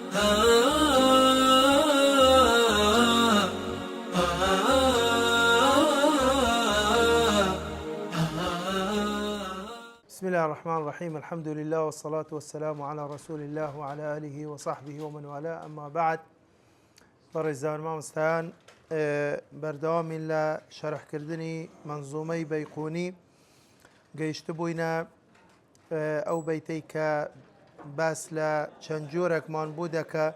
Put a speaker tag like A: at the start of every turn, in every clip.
A: بسم الله الرحمن الرحيم. الحمد لله والصلاة والسلام على رسول الله وعلى آله وصحبه ومن والاه. أما بعد، بەڕێزان مامۆستایان، بەردەوامی لە شەرحکردنی مەنزومەی بەیقوونی گەیشتە بووینە ئەو بەیتەی کە باس لە چەند جۆرێکمان بوو دەکە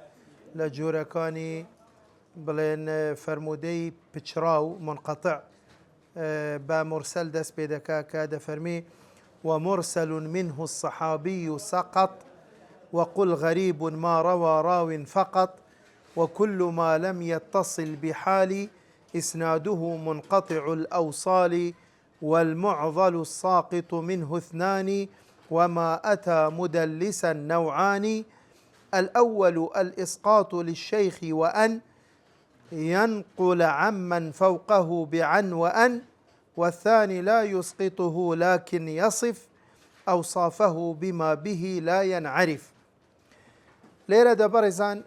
A: لە جۆرەکانی بڵێن فەرموودەی پچڕا و منقەطع بە مرسەل دەست پێ دەکا کە دەفەرمێ ومرسل منه الصحابي سقط وقل غريب ما روى راو فقط وكل ما لم يتصل بحال إسناده منقطع الأوصال والمعضل الساقط منه اثنان وما أتى مدلسا نوعان الأول الإسقاط للشيخ وأن ينقل عمن فوقه بعن وأن والثاني لا يسقطه لكن يصف أوصافه بما به لا ينعرف. لێرە دەبەڕێزان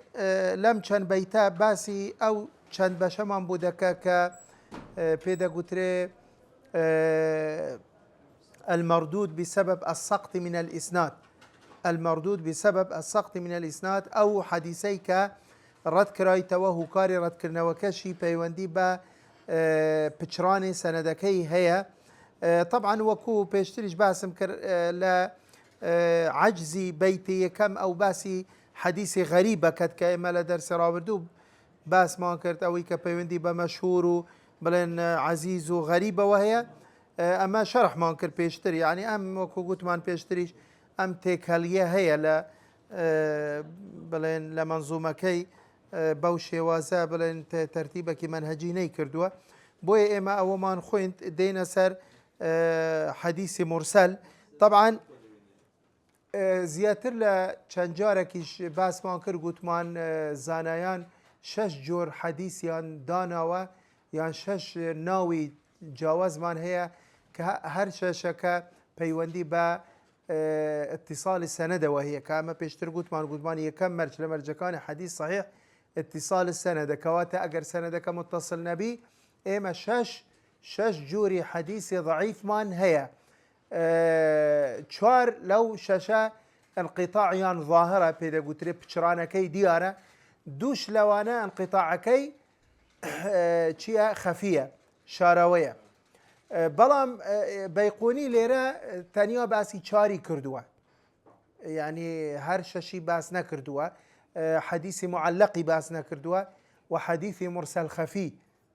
A: لەم چەند بەیتە باسی ئەو چەند بەشەمان بوو دەکە کە پێدەگوترێ المردود بسبب السقط من الإسناد، المردود بسبب السقط من الإسناد ئەو حەدیسەی کە ڕەت کرایتەوە هوکاری ڕەتکردنەوەکەشی پەیوەندی بە پچڕانی سەنەدەکەی هەیە. طبعا وەکو پێشتریش باسم کرد لە عەجزی بەیتی یەکەم ئەو باسی حەدیسی غەریبە کەت کە ئێمە لە دەرسی ڕابردوو باسمان کرد ئەوەی کە پەیوەندی بە مەشهور و بڵێن عەزیز و غەریبەوە هەیە. ئەمە شەرحمان کرد پێشتر، یعنی ئەم وەکو گوتمان پێشتریش ئەم تێکەڵیە هەیە لە بڵێن لە مەنزومەکەی بەو شێوازە بڵێن تەرتیبێکی مەنهەجی نەیکردووە. بۆیە ئێمە ئەوەمان خوێند دێنە سەر حەدیسی مرسەل. طبعا زیاتر لە چەند جارێکیش باسمان کرد، گوتمان زانایان 6 جۆر حەدیسیان داناوە یان 6 ناوی جیاوازمان هەیە کە هەر شەشەکە پەیوەندی بە اتصالی سەنەدەوە هەیە کە ئەمە پێشتر گوتمان یەکەم مەرج لە مەرجەکانی حەدیس صحیح اتصال سەنەدە، کەواتە ئەگەر سەنەدەکە متصل نەبی ئێمە 6 جووری حەدیسی ضعیفمان هەیە. 4 لەو 6 انقطاعیان ظاهرە پێدەگوترێ پچڕانەکەی دیارە، دووش لەوانە انقطاعەکەی چییە خەفیە شاراوەیە. بەڵام بەیقوونی لێرە تەنیا باسی 4 کردووە، یعنی هەر 6 باس نەکردووە، حەدیسی معلقی باس نەکردووە و حەدیثی مرسەل خەفی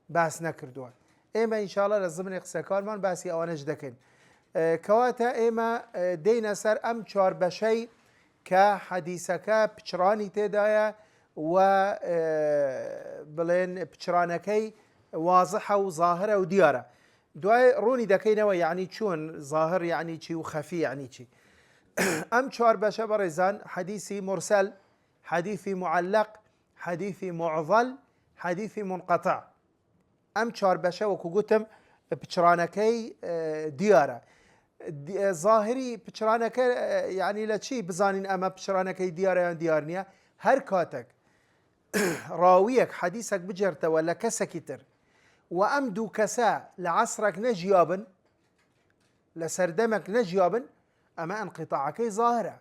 A: باس نەکردووە. ئێمە ئینشاءڵڵا لە زمانی قسەکانمان باسی ئەوانەش دەکەین. کەواتە ئێمە دێینە سەر ئەم 4 بەشەی کە حەدیسەکە پچڕانی تێدایە و بڵێن پچڕانەکەی وازحە و ظاهرە و دیارە. دوای ڕوونی دەکەینەوە یعنی چۆن ظاهر یعنی چی و خەفی یعنی چی. ئەم 4 بەشە بەڕێزان حەدیسی مرسەل، حەدیثی معلق، حەدیثی معضل، حەدیثی منقەطع. ئەم 4 بەشە وەکو گوتم پچڕانەکەی دیارە. ظاهری پچڕانەکە یعنی لە چی بزانین ئەمە پچڕانەکەی دیارە یان دیار نییە؟ هەر کاتێک ڕاویەک حەدیسێک بجێرتەوە لە کەسێکی تر و ئەم دوو کەسە لە عەسرێک نەژیابن، لە سەردەمێک نەژیابن، ئەمە انقطاعەکەی ظاهرە،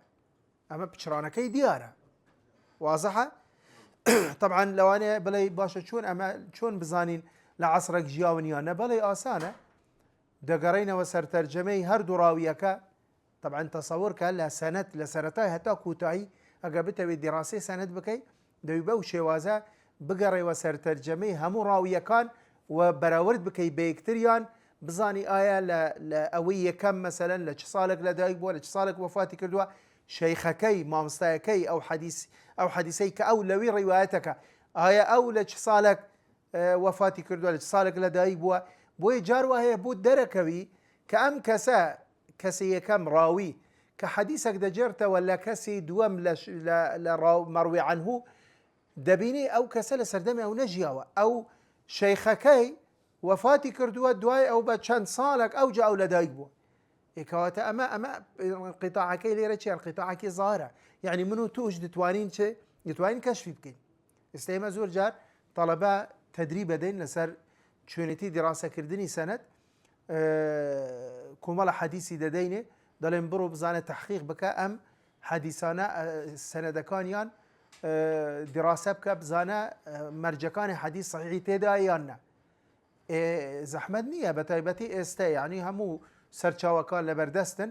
A: ئەمە پچڕانەکەی دیارە. وازحە؟ طبعا لەوانەیە بڵێ باشە چۆن بزانین لە عەسرێک ژیاون یان نە؟ بەڵێ ئاسانە، دەگەڕێینەوە سەر تەرجەمەی هەردوو ڕاویەکە. طبعا تەسەوڕکە لە سەنەد لە سەرەتای هەتا کوتایی ئەگە بتەوێت دیڕاسی سەنەد بکەیت دەوی بەو شێوازە بگەڕێەوە سەر تەرجەمەی هەموو ڕاویەکان و بەراورد بکەی بە یەکتریان، بزانی ئایا لە ئەوەی یەکەم مەسەلەن لە چ ساڵێک لەدایک بووە، لە چ ساڵێک وەفاتی کردووە، شەیخەکەی مامۆستایەکەی ئەو حەدیسەی کە ئەو لەوی ڕیوایەتەکە ئایا ئەو لە چ ساڵێک وەفاتی کردووە، لە چ ساڵێک لەدایک بووە. بۆی جار وهەیە بوو دەرەکەوی کە ئەم کەسە یەکەم ڕاوی کە حەدیسێک دەجێرتەوە لە کەسی دووەم لە مەڕوی عنهو دەبینی ئەو کەسە لە سەردەمی ئەو نەژیاوە، ئەو شەیخەکەی وەفاتی کردووە دوای ئەو بە چەند ساڵێک ئەو جا ئەو لەدایک بووە. ئێکەواتە ئەمە قیتاعەکەی لێرە چیان قیتاعەکی زارە، یعنی من و توش دەتوانین چێ دەتوانین کەشفی بکەین. ئێستا ئێمە زۆر جار تەڵەبە تەدریب دەدەین لەسەر شوێنێتی دیڕاستەکردنی سەنەد، کۆمەڵە حەدیسی دەدەینێ، دەڵێن بڕۆ بزانە تەحقیق بکە ئەم حەدیسانە سەنەدەکانیان دیڕاستە بکە، بزانە مەرجەکانی حەدیس سەحیحی تێدا یان نە. زەحمەت نییە، بە تایبەتی ئێستا یعنی هەموو سەرچاوەکان لەبەردەستن،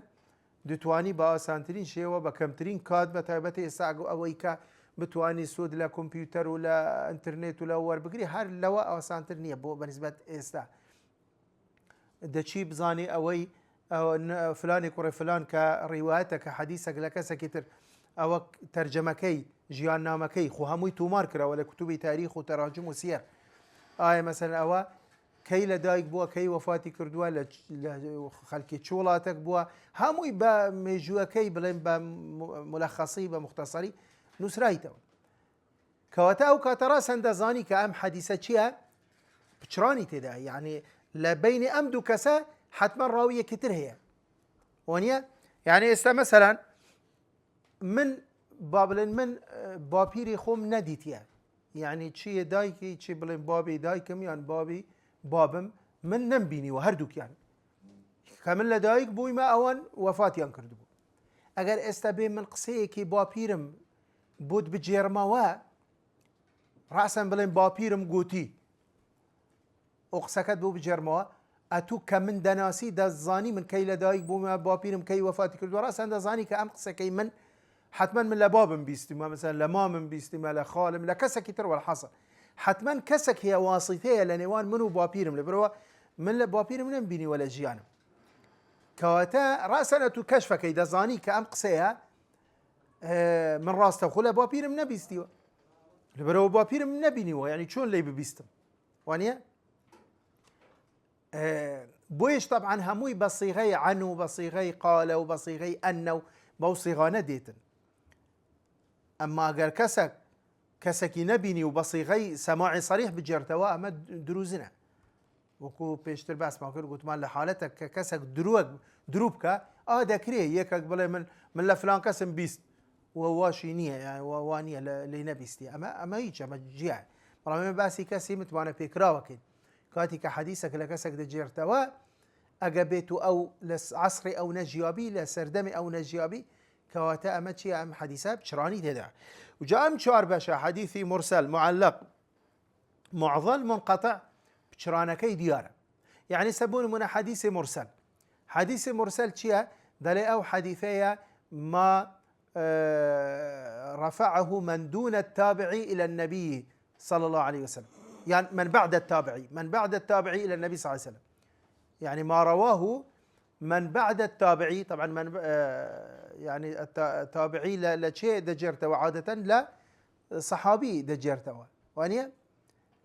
A: دەتوانی بە ئاسانترین شێوە بە کەمترین کات، بە تایبەتی ئێستا ئەوەی کە بتوانی سود لە کۆمپیوتەر و لە ئینترنێت و لە وەربگری هەر لەوە ئاسانتر نییە بۆ بەنسبەت ئێستا. دەچی بزانی ئەوەی فلانی کوڕی فلان کە ڕیوایەتە کە حەدیسێک لە کەسێکی تر ئەوە تەرجەمەکەی ژیان نامەکەی خۆ هەمووی تومار کراوە لە کوتوبی تاریخ و تەراجم و سیەر. ئایا مەسەلەن ئەوە کەی لە دایک بووە، کەی وەفاتی کردووە، لە خەڵکی چ وڵاتێک بووە، هەمووی بە مێژووەکەی بڵێن بە مولەخەسی بە مختصری نووسرایتەوە. کەواتە ئەو کاتە ڕاستەن دەزانی کە ئەم حەدیسە چییە؟ پچرانی تێدا، یعنی لە بینی ئەم دوو کەسە حتمما ڕاویەکی تر هەیە، وانە؟ یعنی ئێستا مەسەلەن من با بڵێن من باپیری خۆم نەدیتیە، یعنی چیە دایکی چی بڵێن بابی دایکم یان بابی بابم من نەمبینیوە هەردووکیان، کە من لە دایک بوویمە ئەوان وەفاتیان کردبوو. ئەگەر ئێستا بێ من قسەیەکی باپیرم بۆت بجێرمەوە، ڕاستەن بڵێن باپیرم گوتی ئەو قسەکەت بۆ بجێرمەوە، ئەتوو کە من دەناسی دەزانی من کەی لە دایک بوومە باپیرم کەی وەفاتی کردووە، ڕاستەن دەزانی کە ئەم قسەکەی من حتمما من لە بابم بیستیمە، مەسەلەن لە مامم بیستیمە، لە خاڵم، لە کەسێکی تر وەڵحەسە حتمما کەسێک هەیە واسیتەیە لە نێوان من و باپیرم، لەبەرەوە من لە باپیرم نەمبینیوە لە ژیانم. کەواتە ڕاستەن ئەتوو کەشفەکەی دەزانی کە ئەم قسەیە من ڕاستەخۆ لە باپیرم نەبیستیوە، لەبەرەوە باپیرم نەبینیوە، یعنی چۆن لێی ببیستم، وانە؟ بۆیش طبعا هەمووی بە سیغەی عن و بە سیغەی قالە و بە سیغەی ئەنە و بەو سیغانە دێتن. ئەمما ئەگەر کەسێکی نەبینی و بە سیغەی سەماعی سەریح بجێرتەوە، ئەمە دروزنە. وەکو پێشتر باسمان کرد، گوتمان لە حالەتە کە کەسێک دروو بکە، دەکرێت یەکێک بڵێ من لە فلان کەسم بیست وەواشی نییە، وانە لێ نەبیستی، ئەمە هیچ ئەمە جیان. بەڵام ئێمە باسی کەسی متوانە پێکراوەکەین کاتی کە حەدیسێک لە کەسێک دەجێرتەوە، ئەگە بێت و ئەو لە عەسری ئەو نەژیابی، لە سەردەمی ئەو نەژیابی، کەواتە ئەمە چیە؟ ئەم حەدیسە پچرانی تێدا. وجا ئەم چوار بەشە حەدیثی مرسل، معلق، معضل، منقطع، پچرانەکەی دیارە. یعنی سەبوون منە حەدیثی مرسل. حەدیثی مرسل چییە؟ دەڵێ ئەو حەدیثەیە ما رفعه من دون التابعي إلى النبي صلى الله عليه وسلم، يعني من بعد التابعي إلى النبي صلى الله عليه وسلم، يعني ما رواه من بعد التابعي. طبعا من يعني التابعي لشيء دجرته عادة لا صحابي دجرته، وانيا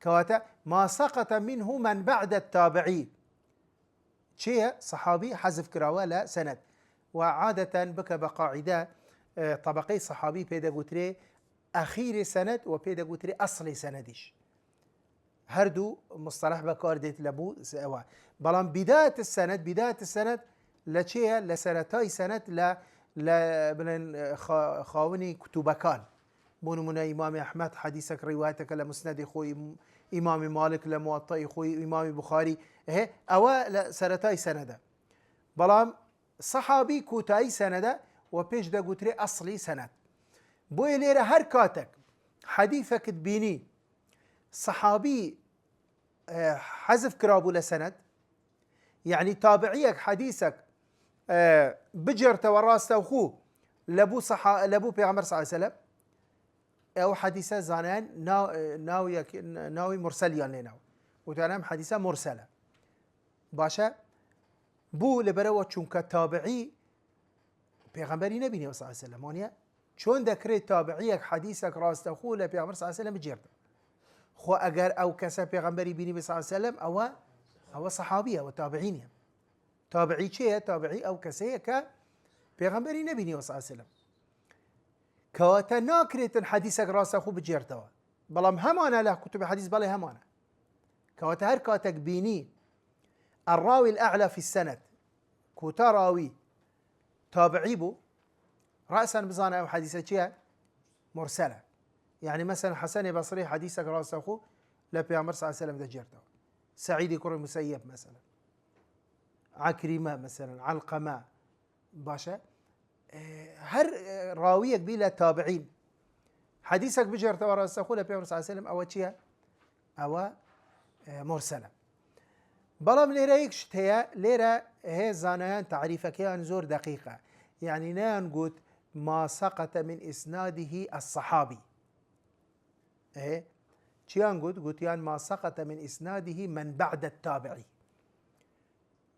A: كواتا ما سقط منه من بعد التابعي شيء صحابي حذف كراوة لا سند، وعادة بك بقاعدة طبقي صحابي بيدا قتري أخير سند وبيدا قتري أصل سندش، هردو مصطلح بكار ديت لبو سوا. بلان بداية السند لشيء لسنتاي سند لا بلن خاوني كتبكان بونو من إمام أحمد حديثك روايتك لمسند خوي، إمام مالك لموطئ خوي، إمام بخاري أوا سنتاي سنده. بلان صحابي كوتاي سنده وبيش دا قتري أصلي سند. بوي ليرة هر كاتك حديثك تبيني صحابي حذف كرابو لسند، يعني تابعيك حديثك بجرت وراسته وخو لبو بيغمبر صلى الله عليه وسلم، او حديثه زانان ناوي مرسليان لناو وتنام حديثه مرسله باشا بو لبروا چونك تابعي بيغمبري نبي صلى الله عليه وسلم، وانيا چون ذكرت تابعيك حديثك راسته وخو لبيغمبر صلى الله عليه وسلم بجرت خو اگر او کسا پیغمبری بینی صلی الله علیه وسلم او صحابیه و تابعینه. تابعی چیه؟ تابعی او کسیه که پیغمبری نبینی صلی الله علیه وسلم، کواتا ناکریت حدیثک راسته خوب بجرتوا، بلام همانه له کتب حدیث بله همانه. کواتا هر کاتک بینی الراوي الأعلى في السند كوتا راوي تابعي بو رأسا بزانا او حديثة چیه؟ مرسله. يعني مثلا حسن بصري حديثك راسخو لا بيامر صلى الله عليه وسلم دجرته، سعيد كر المسيب مثلا، عكرمة مثلا، علقمة باشا، هر راويك بلا تابعين حديثك بجرته وراسخو لا بيامر صلى الله عليه وسلم أو تشيا أو مرسلة. بلام ليرة يكشت هي ليرة هي زانيان تعريفك هي زور دقيقة، يعني نقول ما سقط من إسناده الصحابي. إيه شيان قلت يعني ما سقط من إسناده من بعد التابعي.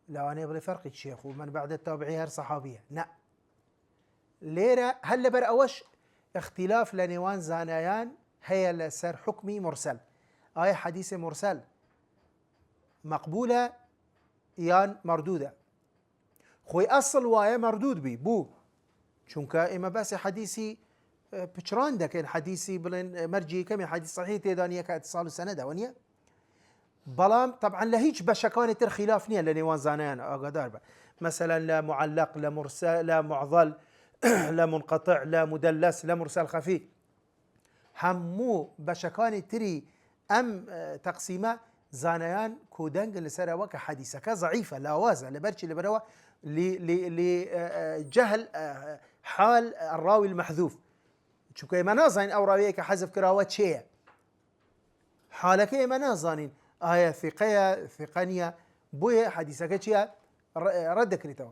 A: لو أنا يبغى فرق الشيخ ومن بعد التابعي هر صحابية لا ليرة هل بر أوش اختلاف لنيوان زانيان هي لسر حكمي مرسل. آية حديث مرسل مقبولة يان مردودة، خوي أصل وايا مردود بي بو چونك إما بس حديثي بچران ده كان حديثي بلين مرجي كم حديث صحيح تيدانية كاتصال سنة ونيا بلام طبعا لهيج بشكانة الخلاف نيا لنيوان زانيان أقدار با. مثلا لا معلق لا مرسل لا معضل لا منقطع لا مدلس لا مرسل خفي همو بشكانة تري أم تقسيمة زانيان كودنج لسرا وك حديثك ضعيفة لا وازع لبرشي لبروا لجهل حال الراوي المحذوف شو كي منازين أو راويك حذف كراوات شيء حالك منازين آية ثقانية بويا حديثك شيء ردك لتو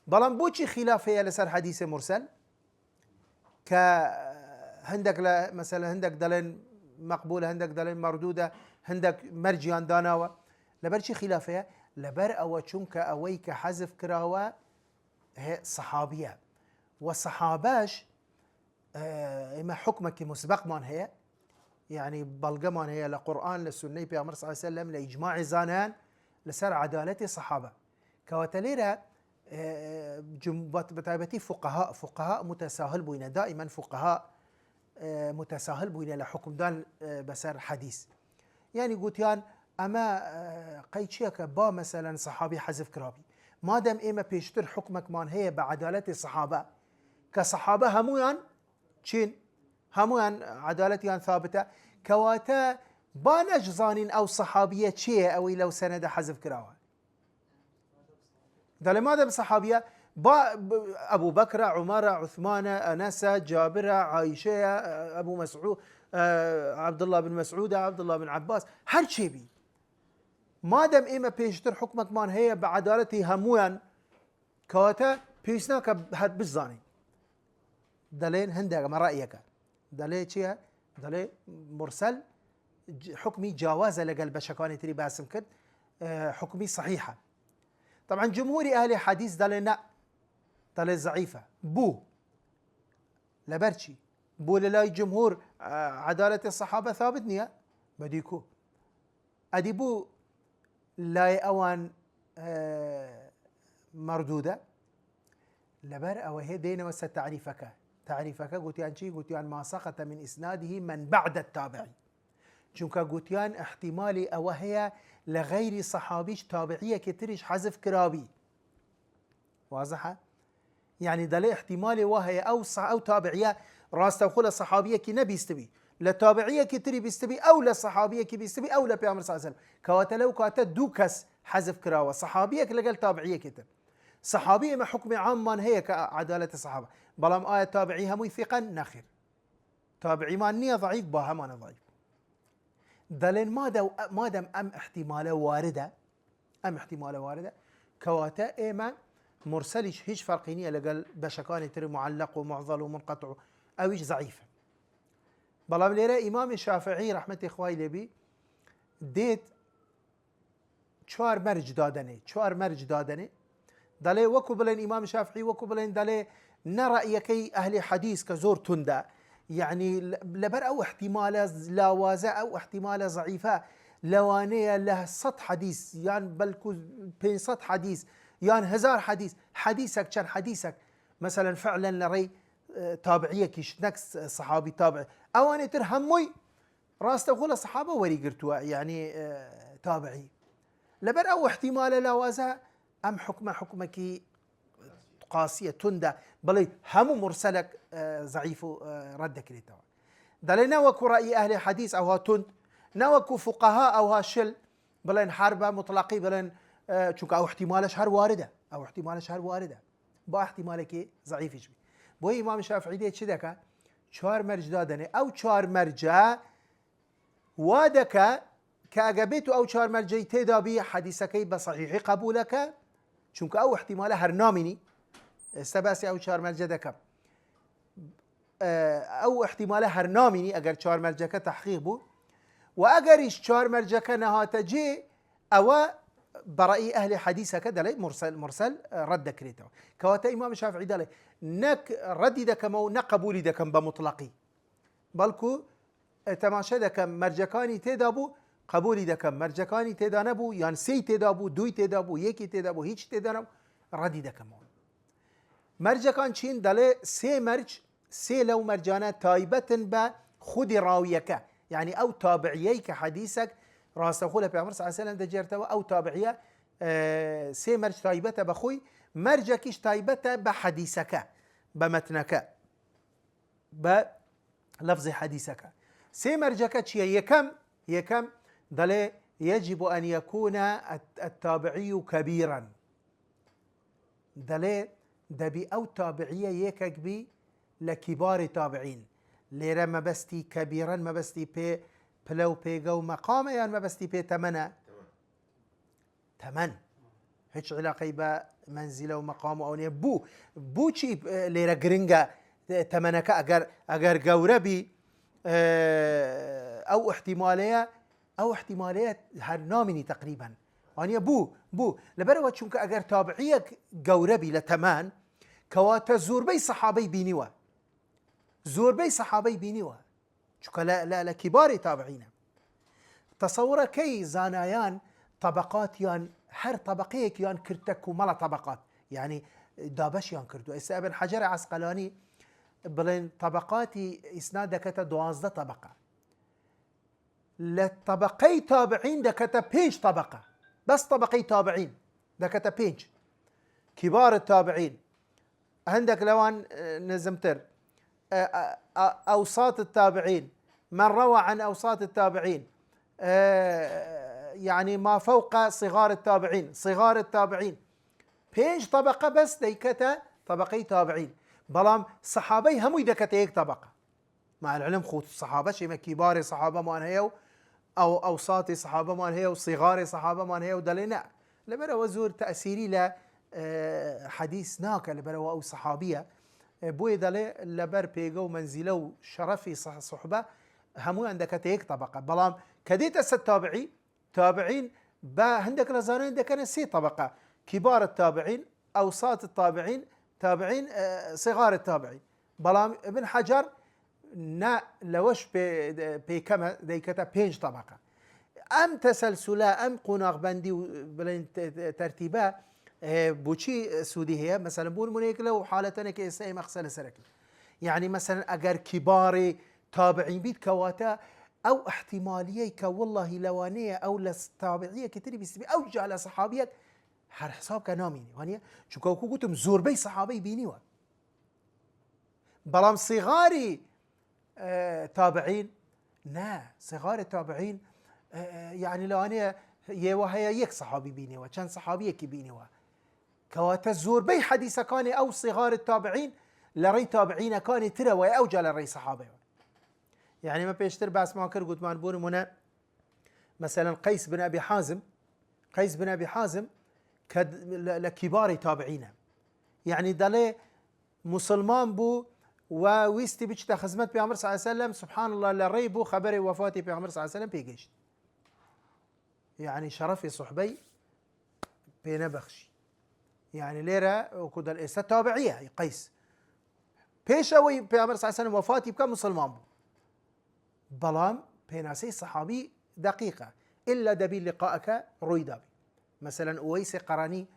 A: بلان بوشي خلاف هي لسر حديث مرسل كهندك مثلا هندك دلين مقبولة هندك دلين مردودة هندك مرجيان داناوة لبرشي خلافها لبر أو تشونك أويك حذف كراوة هي صحابية والصحاباش إما حكمك مسبق من هي يعني بلغمان هي لقرآن للسنة بيامر صلى الله عليه وسلم لإجماع زانان لسر عدالة الصحابة كواتليرا بتعبتي فقهاء متساهل بوين دائما فقهاء متساهل بوين لحكم دان بسر حديث يعني قلت يان أما قيد شيك با مثلا صحابي حذف كرابي ما دام إما بيشتر حكمك مان هي بعدالة الصحابة كصحابة همويان شين همويان عدالتيان ثابتة كواتا بانج ظانين أو صحابية شيء أو لو سند حذف كراوة ده لماذا بصحابية أبو بكر عمر عثمان أنس جابر عائشة أبو مسعود عبد الله بن مسعود عبد الله بن عباس هر شيء بي ما دام إما بيشتر حكمك مان هي بعدالتي همويان كواتا بيسناك هاد بالزاني دلين هندك ما رأيك دلي شيء دلي مرسل حكمي جوازه لقل بشكاني تري باسم كد حكمي صحيحة طبعا جمهور أهل حديث دلنا دلي ضعيفة بو لبرشي بو للاي جمهور عدالة الصحابة ثابت نيا بديكو أدي بو لاي أوان مردودة لبر أو هي دينا وسا تعريفك قلتيان شي قلتيان ما سقط من إسناده من بعد التابعي چونك قلتيان احتمالي أو هي لغير صحابيش تابعية كتريش حذف كرابي واضحة يعني دلي احتمالي وهي أو تابعية راست وخلا صحابية كي نبي يستبي لتابعية كتري بيستبي أو لصحابية كي بيستبي أو لبيامر صلى الله عليه وسلم كواتلو كاتا دوكس حذف كراوة صحابية لقل تابعية كتر صحابية ما حكم عام من هي كعدالة الصحابة بلام آية تابعيها مو ثقا نخير تابعي ما نية ضعيف باها ما ضعيف دلين ما دام أم احتماله واردة كواتا إيما مرسلش هيش فرقينية لقل بشكاني تري معلق ومعضل ومنقطع أويش ضعيفة بلام ليرا إمام الشافعي رحمة إخوائي لبي ديت چوار مرج دادني دلي وكو بلين إمام الشافعي وكو بلين دلي نرى يكي أهل حديث كزور تندا يعني لبر أو احتمال لاوازة أو احتمال ضعيفة لوانية له 100 حديث يعني بلكو 500 حديث يعني 1000 حديث حديثك كان حديثك مثلا فعلا لري تابعية كيش نكس صحابي تابع أو أنا ترهموي راس تقول الصحابة وري قرتوا يعني تابعي لبر أو احتمال لاوازة أم حكمك قاسية تندى بل هم مرسلك ضعيف ردك لتوا دەڵێ نەوەکو ڕأی ئەهلی حەدیث ئەوها تند، نەوەکو فقەها ئەوها شل بڵێن حربە مطلقی بڵێن چونکە ئەو احتیمالش هەر واردە، ئەو احتیمالش هەر واردە با احتیمالێکی ضعیفیش بی. بۆی ئیمام شافعی دێ چی دەکات؟ 4 مەرج دادەنێ، ئەو 4 مەرجە وا دەکا کە ئەگە بێت و ئەو 4 مەرجەی تێدا بی حەدیثەکەی بە صحیحی قبولەکە، چونکە ئەو احتیمالە هەر نامینی. ئێستا باسی ئەو 4 مەرجە دەکەم. ئەو احتیمالە هەر نامینی ئەگەر 4 مەرجەکە تەحقیق بوو، و ئەگەریش 4 مەرجەکە نەهاتە جێ ئەوە بەڕەئی ئەهلی حەدیثەکە دەڵێ مرسەل ڕەت دەکرێتەوە. کەواتە ئیمام شافعی دەڵێ نەک ڕەدی دەکەمەوە نەک قبولی دەکەم بە مطلقی، بەڵکو تەماشا دەکەم مەرجەکانی تێدا بوو قبولی دەکەم، مەرجەکانی تێدا نەبوو یان سێی تێدا بوو، دووی تێدا بوو، یەکی تێدا بوو، هیچ تێدا نەبوو، ڕەدی دەکەمەوە. مەرجەکان چین؟ دەڵێ سێ مەرج، سێ لەو مەرجانە تایبەتن بە خودی ڕاویەکە، یعنی ئەو تابعیەی کە حەدیثەک ڕاستەخۆ لە پێغەمبەر صلی الله علیه و سلم دەجێرتەوە، ئەو تابعیە سێ مەرج تایبەتە بە خۆی، مەرجێکیش تایبەتە بە حەدیثەکە، بە مەتنەکە، بە لەفظی حەدیثەکە. سێ مەرجەکە چییە؟ یەکەم دەڵێ يجب أن يكون التابعي كبيرا، دەڵێ دەبی ئەو تابعیە یەکێک بی لە کیباری تابعین. لێرە مەبەستی کەبیرەن مەبەستی پێ پلە و پێگە و مەقامە یان مەبەستی پێ تەمەنە؟ تەمەن هیچ علاقەی بە منزیلە و مەقام و ئەو نییە. بوو چی لێرە گرنگە تەمەنەکە؟ ئەگەر گەورە بی ئەو احتیمالەیە هەر نامینی تقریبا وانە بوو لەبەرەوە چونکە ئەگەر تابعیەک گەورە بی لە تەمان کەواتە زۆربەی سەحابەی بینیوە، زۆربەی سەحابەی بینیوە، چونکە لە کیباری تابعینە. تەسەوڕەکەی زانایان طبقاتیان هەر طبقەیەکیان کردە کومەڵە طبقات، یعنی دابەشیان کردووە. ئێستا ابن حەجەر عەسقەلانی بڵێن طبقاتی ئیسناد دەکەتە 12 طبقە، لە طبقەی تابعین دەکەتە 5 طبقە، بەس طبقەی تابعین دەکەتە 5. کیبار التابعین هەندێک لەوان نزمتر، أوساط التابعين، من روى عن أوساط التابعين، يعني ما فوق صغار التابعين، صغار التابعين، 5 طبقة بس ديكتا طبقي تابعين. بلام صحابي همو دكتا هيك طبقة، مع العلم خوت الصحابة شيء كبار صحابة ما هي أو أوساط صحابة ما هي وصغار صحابة ما هي ودلنا لبرا وزور تأثيري ل حديث ناك لبرا أو صحابية بوي دلي لبر بيجو منزله وشرفي صحبة همو عندك هيك طبقة. بلام كديت التابعي تابعين با عندك لزانين عندك أنا 6 طبقة، كبار التابعين، أوساط التابعين، تابعين، صغار التابعين. بلام ابن حجر نا لوش بكما ديكتا 5 طبقة. أم تسلسلا أم قناغ بندي بلين ترتيبا بوشي سودي هي مثلا بون منيك لو حالتنا كيساي مغسل سرك، يعني مثلا أجر كبار تابعين بيت كواتا أو احتمالية كوالله لوانية أو لتابعية كتير بيستبي أو جعل صحابيك هر حساب كناميني وانيا شو كوكو قلتم زور بي صحابي بينيوا. بلام صغاري تابعين نا صغار التابعين يعني لوانية يوهي يك صحابي بينيوا كان صحابي يك بينيوا كواتا زور بي حديثة كان أو صغار التابعين لري تابعين كان ترى وأوجا لري صحابي. يعني ما بيشتر بس ما كر قلت ما نبون منا مثلا قيس بن أبي حازم، قيس بن أبي حازم لكبار تابعين، يعني دلي مسلمان بو وويستي بيشتا خدمت بيعمر صلى الله عليه وسلم سبحان الله لري بو خبري وفاتي بيعمر صلى الله عليه وسلم بيجيش، يعني شرفي صحبي بينبخشي، يعني ليرة وكذا الإسا تابعية قيس بيشوي بيعمر صلى الله عليه وسلم وفاتي بكم مسلمان بو بلام بيناسي صحابي دقيقة إلا دبي لقائك روي دابي. مثلا أويس قراني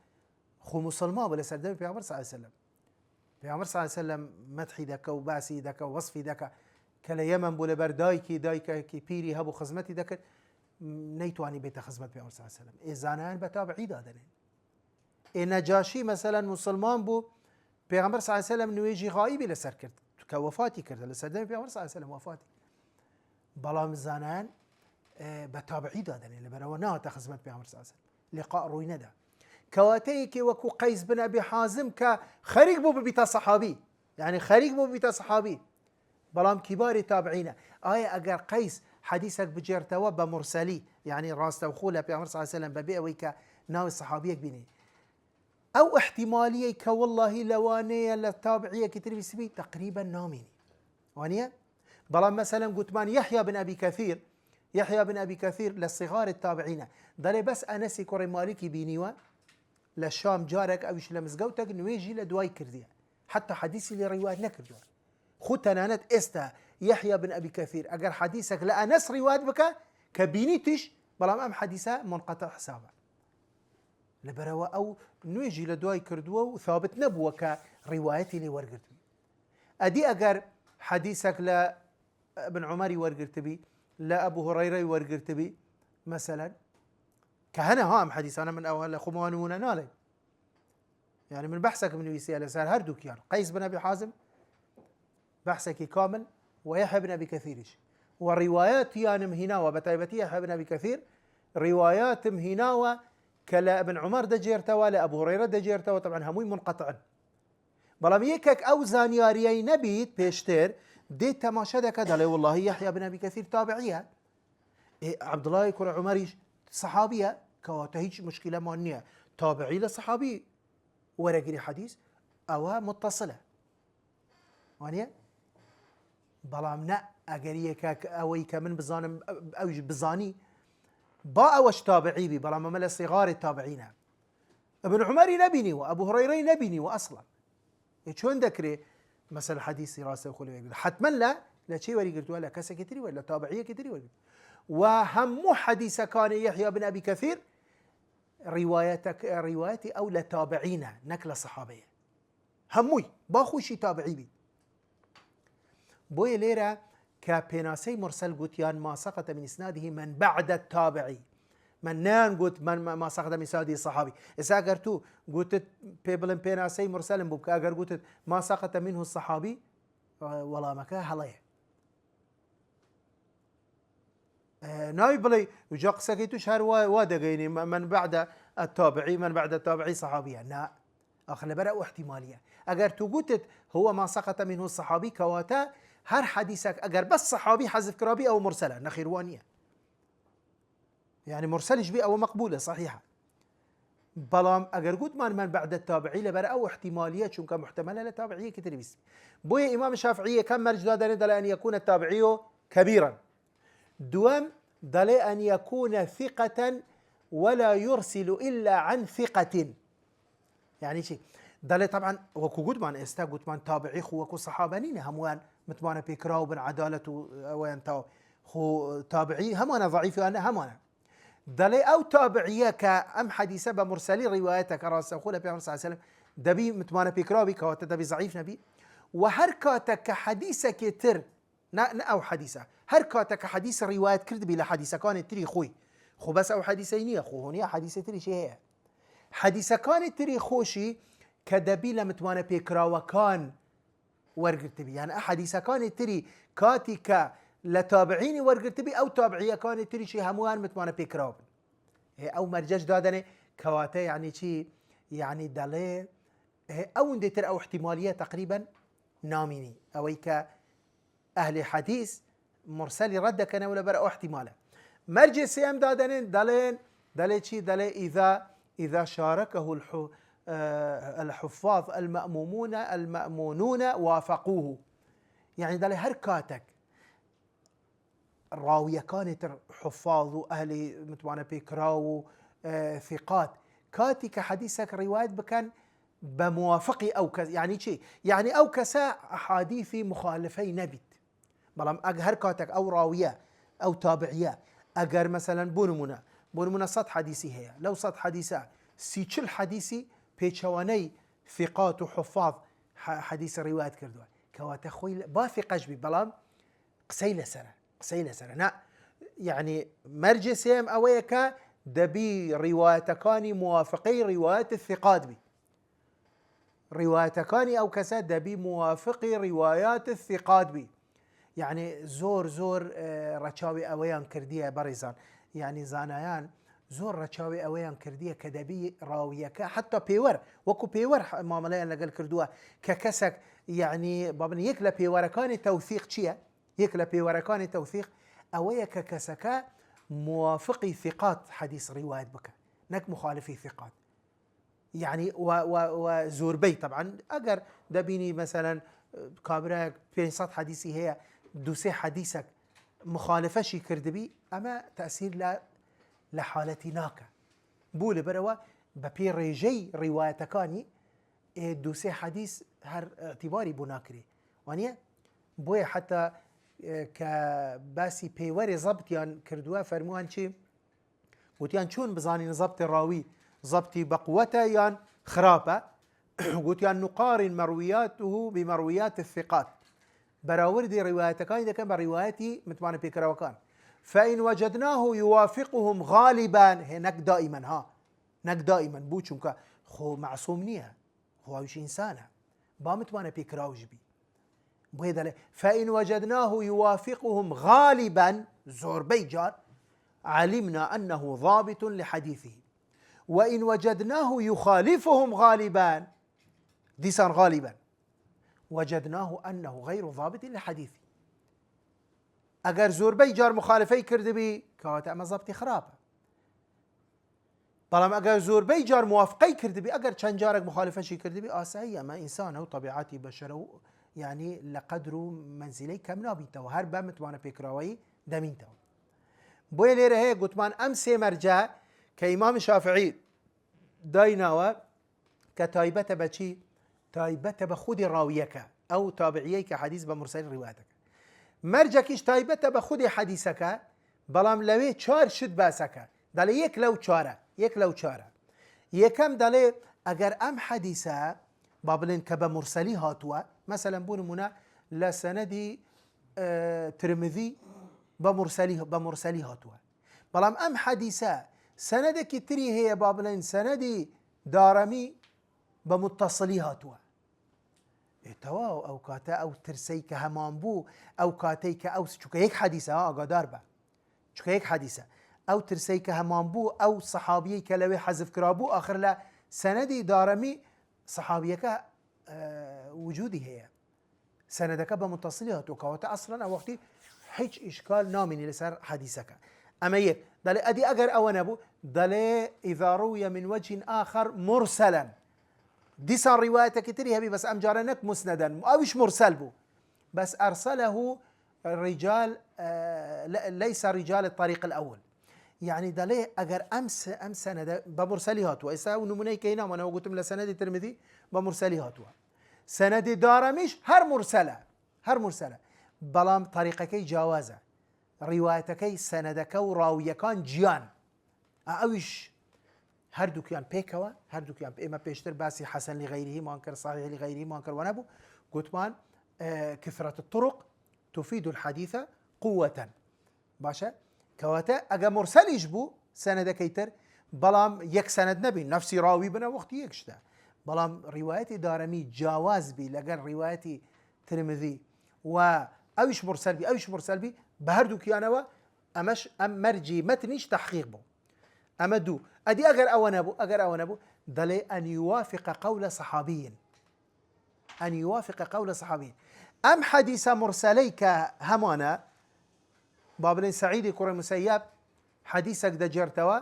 A: خو مسلمان ولا سردبي بيعمر صلى الله عليه وسلم، بيعمر صلى الله عليه وسلم مدحي دكا وباسي دكا ووصفي دكا كلا يمن بولا بردايكي دايكا كي بيري هبو خزمتي دكا نيتواني بيت خزمت بيعمر صلى الله عليه وسلم. إزانان بتابعي دادنين. نجاشي مثلا مسلمان بو بيعمر صلى الله عليه وسلم نويجي غايبي لسر كرد كوفاتي كرد لسردبي بيعمر صلى الله عليه وسلم وفاتي بەڵام زانان بەتابعی دادنێ لەبەرەوە ناوەتە خزمەت پێغەمبەر صلی الله علیه وسلم لقاء ڕووی نەدا کەواتەیەکی وەکو قەیس بن ئەبی حازم کە خەریک بوو ببیتە سەحابی يعني خەریک بوو ببیتە سەحابی بەڵام کیباری تابعینە ئایا ئەگەر قەیس حەدیثێک بجێرتەوە بە مرسەلی يعني ڕاستەوخۆ لە پێغەمبەر صلی الله علیه وسلم بەبێ ئەوەی کە ناوی سەحابیەک بینێ ئەو احتیمالیەی کە واللهی لەوانەیە لە تابعیەکی تری بیسبی تقریبا نامینی وانە بەڵام مثلا گوتمان يحيى بن أبي كثير يحيى بن أبي كثير لصغار التابعين دەڵێ بەس ئەنەسی کوڕی مالیکی بینیوە لە شام جارێک ئەویش لە مزگەوتێک نوێژی لە دوای کردیە حتى حدیثی لێ ڕیوایەت نەکردووە خۆ تەنانەت ئێستا يحيى بن أبي كثير ئەگەر حدیثێک لە ئەنەس ڕیوایەت بکە کە بینیتیش بەڵام ئەم حدیثە منقطع حسابە لەبەرەوە ئەو نوێژی لە دوای کردووە و ثابت نەبووە کە ڕیوایەتی لێ وەرگرتووی ئەدی ئەگەر حدیثێک لە ابن عمري ورقرتبي لا أبو هريرة ورقرتبي مثلا كهنا هام حديث أنا من أول خمانون نالي يعني من بحثك من ويسيا سار هردوك يعني قيس بن أبي حازم بحثك كامل ويحيى بن أبي كثيرش والروايات يعني مهنا وبتايبتي يحيى بن أبي كثير روايات مهنا كلا ابن عمر دجيرته ولا أبو هريرة دجيرته وطبعا هموي منقطعا بلام يكك أو زانياريي نبيت بيشتر دي تماشا دكا دالي والله يحيى بن أبي كثير تابعية عبد الله كرة عمري صحابية كواتا هيج مشكلة مانية تابعي لصحابي ورقري حديث أو متصلة وانيا بلام نا أقريه كاك أوي كمن بزانم أو بزاني با أوش تابعي بي بلام ملا صغار التابعين ابن عمري نبيني وأبو هريرة نبيني وأصلا شلون ذكري مثلا حديث راسه وخلي حتما لا شيء وري قلت ولا كسا كتري ولا تابعيه كتري ولا وهم حديث كان يحيى بن ابي كثير روايتي او لتابعين نكله صحابيه هموي باخوشي تابعي بي بوي ليرا كبناسي مرسل قتيان ما سقط من اسناده من بعد التابعي من نان قلت من ما سقط من اسناده الصحابي اذا قرتو قلت بيبلن بناسي مرسل بك اگر قلت ما سقط منه الصحابي ولا مكا هلايه ناي بلي وجاق سكيتو شهر وادقيني من بعد التابعي من بعد التابعي صحابيا لا اخر برا احتماليه اگر تو قلت هو ما سقط منه الصحابي كواتا هر حديثك اگر بس صحابي حذف كرابي او مرسله نخيروانيه يعني مرسلش بي او مقبوله صحيحه بلام اگر قلت من بعد التابعي لبرا او احتماليه چونك محتمله لتابعيه كتير بس بويا امام الشافعي كم مرجداد دل ان يكون التابعي كبيرا دوام دل ان يكون ثقه ولا يرسل الا عن ثقه يعني شيء دل طبعا وكو قلت من استا قلت من تابعي خو وكو صحابانين هموان متمانه بكراو بن عدالته وين تاو خو تابعي همانا ضعيف انا همانا دلي او تابعيه كأم حديثه بمرسلي روايتك راسه خو لبي صلى الله عليه وسلم دبي متمانه بكرابي كوات دبي ضعيف نبي وحركاتك حديثك تر نا او حديثه حركاتك حديث روايات كرد بلا حديثه كان تري خوي خو بس او حديثينيه خو هني حديثه تري شي حديثه كان تري خوشي كدبي لمتمانه بكراو كان ورقتبي يعني حديثه كان تري كاتيكا لتابعيني ورقرتبي او تابعيه كان تري شي هموان متمانه بكراو او مرجج دادنه كواته يعني شي يعني دلي او نديتر او احتماليه تقريبا ناميني اويك اهل حديث مرسل رد كان ولا برا احتماله مرجع سيام دادنين دلي شي دلي اذا شاركه الحفاظ المأمونون وافقوه يعني دلي هركاتك راوية كانت حفاظ واهل متوانا بيكراو ثقات كاتي كحديثك روايات بكان بموافقي او يعني شيء يعني او كسا احاديث مخالفي نبت بلام اجهر كاتك او راويه او تابعيه اجر مثلا بونمونا صد حديثي هي لو صد حديثه سيتشل حديثي بيتشواني ثقات وحفاظ حديث روايات كردوا كوات خوي باثقش بلام قسيله سنه نا يعني مرجع سيم اويكا دبي روايتكاني موافقي روايات الثقات بي روايتكاني او كسا دبي موافقي روايات الثقات بي يعني زۆر ڕەچاوی ئەوەیان کردیە بەڕێزان، يعني زانایان زۆر ڕەچاوی ئەوەیان کردیە کە دەبی ڕاویەکە حتا پێوەەر وەکو پێوەەر مامەلەیان لەگەڵ کردووە کە کەسێک يعني بابن یەک لە پێوەرەکانی تەوثیق چییە؟ یەک لە پێوەرەکانی تەوثیق ئەوەیە کە کەسەکە موافقی ثقات حەدیث ڕیوایەت بکە نەک مخالفی ثقات. يعني وزوربي طبعا اگر دبيني مثلا كابراك 500 حديثي هي دوسي حديثك مخالفه شي كردبي اما تاثير لا لحالتي ناكا بول بروا ببي ريجي روايتكاني دوسي حديث هر اعتباري بناكري وانيا بوي حتى كباسي بيوري ضبط يعني كردوا فرموان شي وتيان شون بزاني ضبط الراوي ضبطي بقوته يعني خرابه قلت يعني نقارن مروياته بمرويات الثقات براوردي روايتك كان اذا كان بروايتي متمانه بكره وكان فان وجدناه يوافقهم غالبا هناك دائما نك دائما بوچونك خو معصوم نيه هو وش انسانه با متمانه بكره وجبي بهذا فان وجدناه يوافقهم غالبا زور بيجار علمنا انه ضابط لحديثه وإن وجدناه يخالفهم غالبا ديسان غالبا وجدناه أنه غير ضابط لحديثه أجر زوربي جار مخالفي كردبي كواتا أما ضبطي خرابة طالما أجر زوربي جار موافقي كردبي أجر كان جارك مخالفة شي كردبي آسهية ما إنسان هو طبيعتي بشره يعني لقدره منزلي كم نابيته هربا متوانا بيكراوي دمينته بوي ليره هي قلت أمسي مرجع كإمام الشافعي دايناوا كتايبة بشي تايبة بخود راويك أو تابعيك حديث بمرسل روايتك مرجكيش تايبة بخود حديثك بلام لوي چار شد باسك دالي يك لو چاره يكم دالي اگر ام حديثة بابلن كبمرسلي هاتوا مثلا بونمونا لسندي ترمذي بمرسلي هاتوا بلام ام حديثة سندك تري هي بابلين سندي دارمي بمتصلي هاتوا تواو او كاتا او ترسيك همامبو او كاتيك او شوك هيك حديثه اقدار با شوك هيك حديثه او ترسيك همامبو او صحابي كلوي حذف كرابو اخر لا سندي دارمي صحابيك وجودي هي سندك بمتصلي هاتوا كاتا اصلا او وقتي هيك اشكال نامني لسر حديثك اما يك دالي ادي اجر او نبو دالي اذا روي من وجه اخر مرسلا دي صار روايتك كتير هبي بس امجارنك مسندا اوش مرسل بو بس ارسله الرجال ليس رجال الطريق الاول يعني دالي اجر امس سند بمرسلي هاتوا اسا ونموني كينا وانا قلت له سند الترمذي بمرسلي هاتوا سند دارميش هر مرسله بلام طريقك جوازه روايتكي سندك وراويكان جيان اوش هردو كيان بيكوا هردو كيان اما بيشتر باسي حسن لغيره منكر صحيح لغيره منكر ونبو قلت كثرة الطرق تفيد الحديث قوة باشا كواتا اجا مرسل يجبو سندك يتر بلام يك سند نبي نفسي راوي بنا وقت يكشتا بلام روايتي دارمي جواز بي لقال روايتي ترمذي و اوش مرسل بي بهردو كيانوا امش ام مرجي متنيش تحقيق بو اما دو ادي اگر او نبو دلي ان يوافق قول صحابي ام حديث مرسليك همانا بابن سعيد كور مسيب حديثك دجرتوا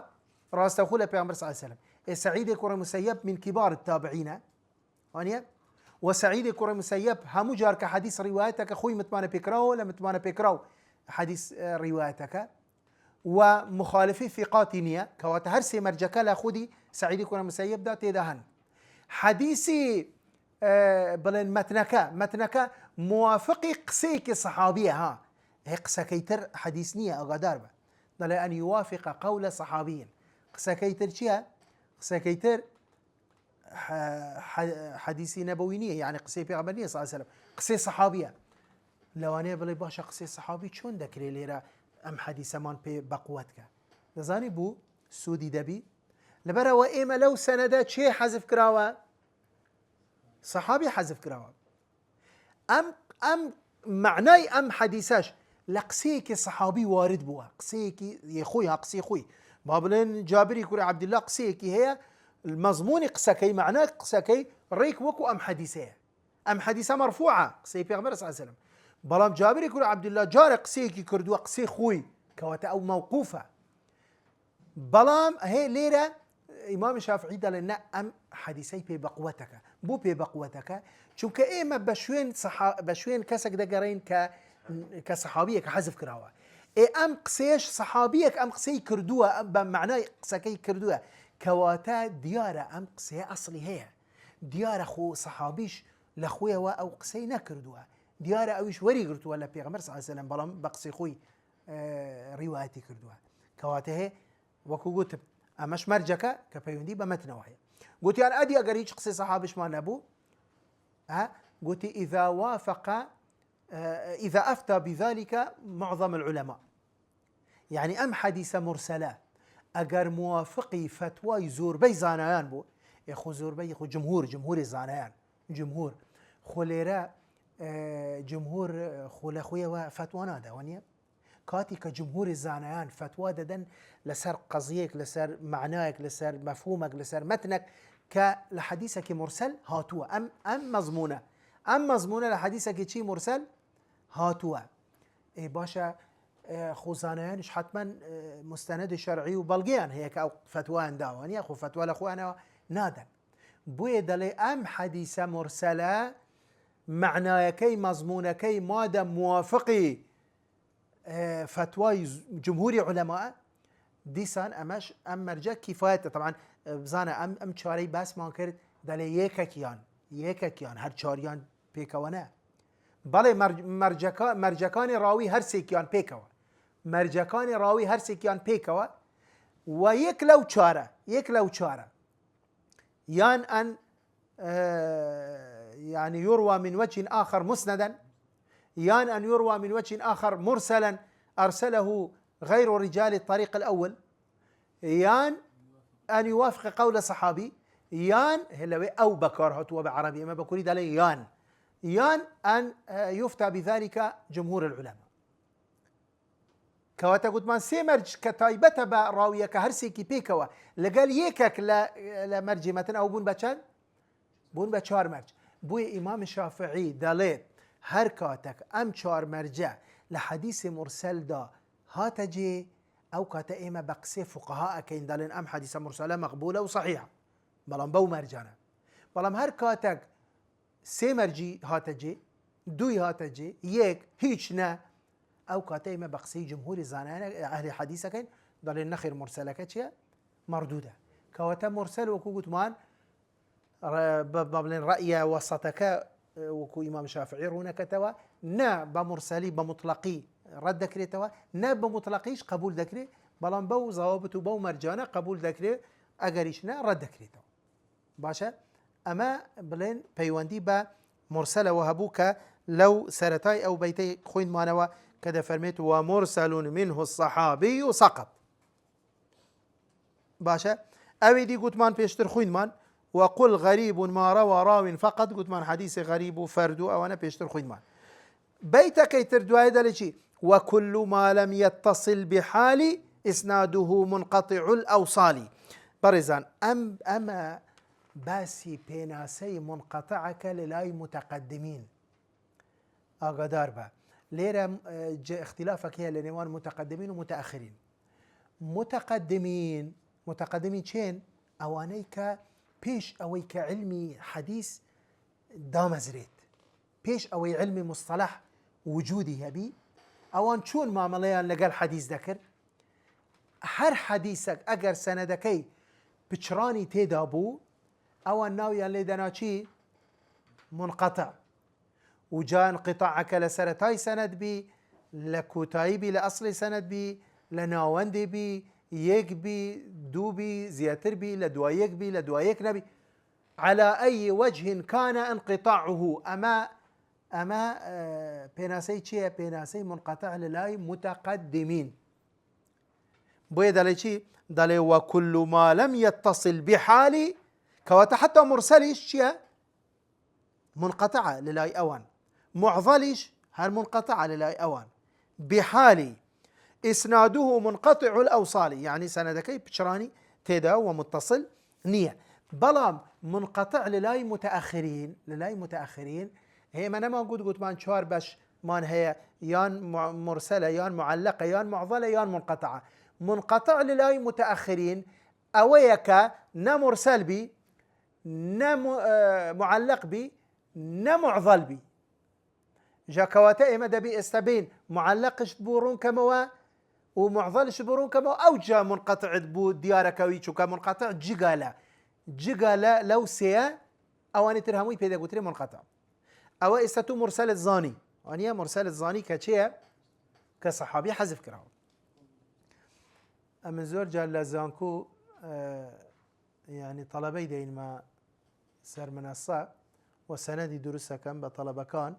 A: راس تقول پیغمبر صلى الله عليه وسلم سعيد كور مسيب من كبار التابعين وانيا وسعيد كور مسيب همو جار كحديث روايتك اخوي متمانه بكراو ولا متمانه بكراو حديث روايتك ومخالفي ثقاتنية كوات هرسي مرجكا لاخودي سعيد كون مسيب دا تيدهن حديثي بلن متنكا موافقي قسيك صحابية هي قسكيتر حديثنية اقدار با دل ان يوافق قول صحابي قسكيتر شيا قسكيتر حديثي نبوينية يعني قسي پیغمبرنية صلى الله عليه وسلم قسي صحابية لو انا بلي باشا قسي صحابي چون دكري ليرا ام حديث مان بقوتك دزاني بو سودي دبي لبرا وايما لو سندات شي حذف كراوه صحابي حذف كراوه ام معناي ام حديثاش لقسيك صحابي وارد بوا قسيك يخوي قسي خوي بابلين جابر يقول عبد الله قسيك هي المضمون قسكي معناه قسكي ريك وكو ام حديثه ام حديثه مرفوعه قسي بيغمبر صلى الله عليه وسلم بلام جابر يقول عبد الله جار قسيك كردوا قسي خوي كواتا او موقوفه بلام هي ليره امام الشافعي قال لنا ام حديثي بقوتك بو بقوتك چونکە ئێمە بە شوێن کەسێک دەگەڕین کە سەحابیەک حەزف کراوە ئەم قسەیەش سەحابیەک ئەم قسەی کردووە بە معنای قسەکەی کردووە کەواتە دیارە ئەم قسەیە ئەسڵی هەیە دیارە خۆ سەحابیش لە خۆیەوە ئەو قسەی نەکردووە دیارە ئەویش وەریگرتووە لە پێغەمبەر صلی الله علیه وسلم بەڵام بە قسەی خۆی ڕیوایەتی کردووە کەواتە هەیە وەکو گوتم ئەمەش مەرجەکە کە پەیوەندی بە مەتنەوە هەیە گوتیان ئەدی ئەگەر هیچ قسەی سەحابیشمان نەبوو قلت إذا وافق إذا أفتى بذلك معظم العلماء يعني أم حديث مرسلة أجر موافقي فتوى زور بي زانيان بو يخو زور بي يخو جمهور الزانيان جمهور خليرا جمهور خول خويا فتوى نادا ونيا كاتي كجمهور الزانيان فتوى ددن لسر قضيك لسر معناك لسر مفهومك لسر متنك كلحديثك مرسل هاتوا أم مضمونة لحديثك شي مرسل هاتوا إيه باشا خوزانيانش حتما مستند شرعي وبلغيان هيك أو فتوى داوان ياخو فتوى لأخوانا نادا بوي دلي أم حديثة مرسلة معناكي مضمونكي مادة موافقي فتوى جمهور علماء ديسان أمش أم مرجع كفاية طبعا بزانا أم شاري بس ما كرت دلي يككيان هر چاريان بيكوانا بله مرجكان راوي هر سيكيان بيكوا مرجكان راوي هر سيكيان بيكوا ويك لو چاره يان أن يعني يروى من وجه آخر مسندا يان أن يروى من وجه آخر مرسلا أرسله غير رجال الطريق الأول يان أن يوافق قول صحابي يان هلوي أو بكر هتوا بعربي ما بكوري دالي يان أن يفتى بذلك جمهور العلماء كواتا قلت من سيمرج كتايبة براوية كهرسيكي بيكوا لقال يكك لمرجي مثلا أو بون بچار مرج بوي إمام الشافعي داليت هركاتك أم چار مرجع لحديث مرسل دا هاتجي أو كاتا إما بقسي فقهاء كين دالين أم حديث مرسلة مقبولة وصحيحة بلام بو مرجانا بلام هر كاتك سي مرجي هاتجي دوي هاتجي يك هيش نا او كاتا ما بقسي جمهور زانان اهل حديث كين دالين نخير مرسله كتشيا مردوده كواتا مرسل وكو قتمان بابلين رأي وسطك وكو امام شافعي رونا كتوا نا بمرسلي بمطلقي رد كريتوا نا بمطلقيش قبول ذكري بلام بو ضوابط بو مرجانا قبول ذكري اگريشنا رد كريتوا باشا اما بلين بيواندي با مرسله وهبوك لو سرتاي او بيتي خوين مانوا كذا فرميت ومرسل منه الصحابي سقط باشا اويدي قوتمان بيشتر خوين مان وقل غريب ما روى راو فقط قوتمان حديث غريب فرد او انا بيشتر خوين مان بيتك يتردوا هذا لشي وكل ما لم يتصل بحال اسناده منقطع الاوصال برزان اما باسي بيناسي منقطعك للاي متقدمين اقدار با ليرة اختلافك هي لنوان متقدمين ومتأخرين متقدمين شين اوانيك بيش اويك علمي حديث دامزريت بيش اوي علمي مصطلح وجودي هبي اوان شون ما مليان لقال حديث ذكر هر حديثك اگر سندكي بچراني تيدابو او الناوي اللي دناشي منقطع وجاء انقطاعك لسرتاي سند بي لكوتاي بي لاصلي سند بي لناوندي بي يك بي دو بي زياتر بي لدوايك بي لدوايك نبي على اي وجه كان انقطاعه اما بيناسي تشي بيناسي منقطع للاي متقدمين بوي دالي شي دالي وكل ما لم يتصل بحالي كواتا حتى مرسليش شيء منقطعة للاي اوان معضليش هر منقطع للاي اوان بحال اسناده منقطع الاوصال، يعني سندكي بشراني تيدا ومتصل نية. بلام منقطع للاي متاخرين هي ما نما قلت مان شوار باش مان هي يان مرسله يان معلقه يان معضله يان منقطعه. منقطع للاي متاخرين اويك نا مرسل بي نا معلق بي نا معضل بي. جا كواتا إما دبي استبين معلقش بورون كما ومعضلش بورون كما أو جا منقطع بو ديارك ويشو كمنقطع جيجالا لو سيا أو أنا ترهموي بيدا قلت منقطع أو استتو مرسل الزاني أنيا مرسل الزاني كشيء كصحابي حذف كراو أمن زور جال زانكو يعني طلبي دين ما سر منصة وسندي دروسها كان بطلبة كان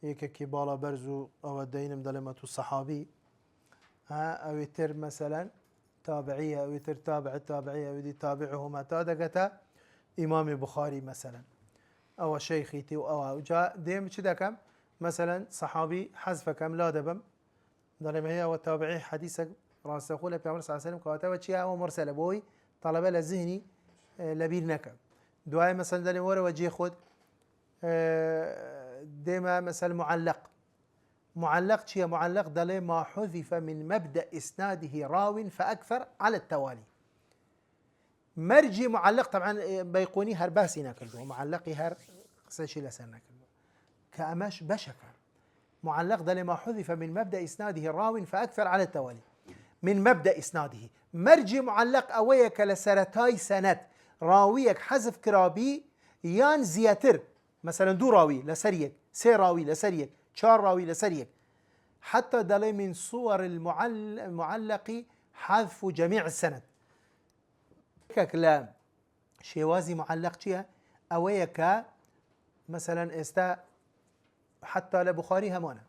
A: يكي بالا برزو أو الدين مدلمة الصحابي أو يتر مثلا تابعية أو يتر تابع التابعية أو يدي تابعهما تادقتا إمام البخاري مثلا أو شيخيتي أو جاء ديم كذا كم مثلا صحابي حذف كم لا دبم دلما هي والتابعي حديثك راسخوا في عمر صلى الله عليه وسلم كاتب وشيء أو مرسل أبوي طلبة للذهني لبير نكم دعاء مثلا دلما ورا وجه خد ديما مثلا معلق شيء معلق دلي ما حذف من مبدأ إسناده راو فأكثر على التوالي. مرجي معلق طبعا بيقوني هرباسي ناكلو معلقي هر سشي لسان ناكلو كأماش بشكر معلق دلي ما حذف من مبدأ إسناده راو فأكثر على التوالي من مبدأ إسناده. مرجي معلق أويك لسرتاي سنة راويك حذف كرابي يان زياتر مثلا دو راوي لسريك سي راوي لسريك شار راوي لسريك حتى دلي من صور المعلق حذف جميع السند كلام شيوازي معلق شيء أويك مثلا استا حتى لبخاري همانا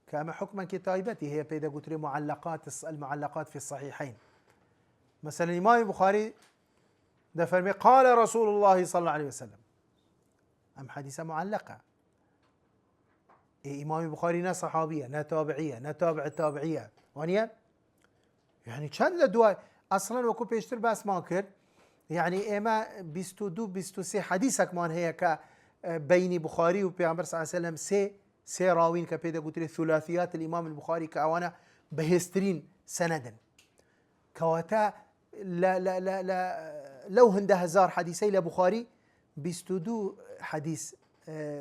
A: كما حكما كتابتي هي بيدا قتري المعلقات في الصحيحين. مثلا الإمام البخاري دفرمي قال رسول الله صلى الله عليه وسلم أم حديثة معلقة. إمام البخاري نا صحابية نا تابعية نا تابع التابعية وانيا يعني كان لدواء أصلا وكو بيشتر بس ما كر يعني إما 22 حديثك مان هي ك بين بخاري وبيغمبر صلى الله عليه وسلم سي راوين كبيدا قلت ثلاثيات الإمام البخاري كأوانا بهسترين سندا كواتا لا لو هنده هزار حديثي لبخاري 22 حديث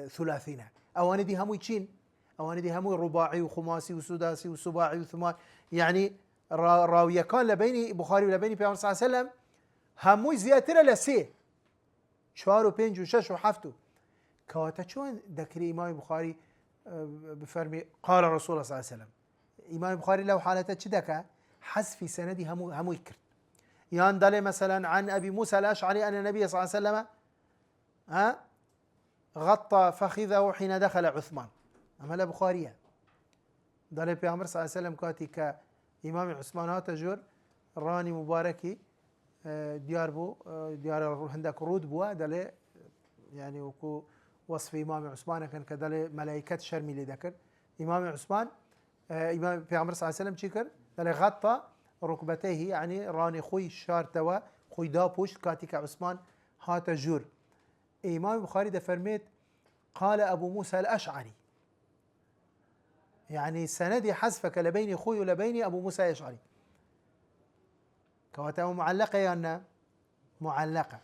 A: ثلاثين أوانا دي همو يتشين أوانا دي همو رباعي وخماسي وسداسي وسباعي وثمان يعني راوية كان لبيني بخاري ولبيني بيغمبر صلى الله عليه وسلم همو زياتر لسي 4 و5 و6 و7 كواتا شون ذكري إمام البخاري بفرمي قال رسول الله صلى الله عليه وسلم. إمام البخاري لو حالته كذا حذف في سندي همو يكر يان دلي مثلا عن أبي موسى الأشعري أن النبي صلى الله عليه وسلم غطى فخذه حين دخل عثمان. أما البخاري دلي بيغمبر صلى الله عليه وسلم كاتي كإمام عثمان هاتجر راني مباركي ديار بو ديار هندك رود بوا دلي يعني وكو وصف إمام عثمان كان كدلي ملائكة شرمي لذكر إمام عثمان إمام بيغمبر صلى الله عليه وسلم شكر دلي غطى ركبتيه يعني راني خوي شارتوا خوي دابوش كاتيك عثمان هات جور. إمام البخاري ده فرميت قال أبو موسى الأشعري يعني سندي حذفك لبيني خوي ولبيني أبو موسى الأشعري كواتا معلقة يعني معلقة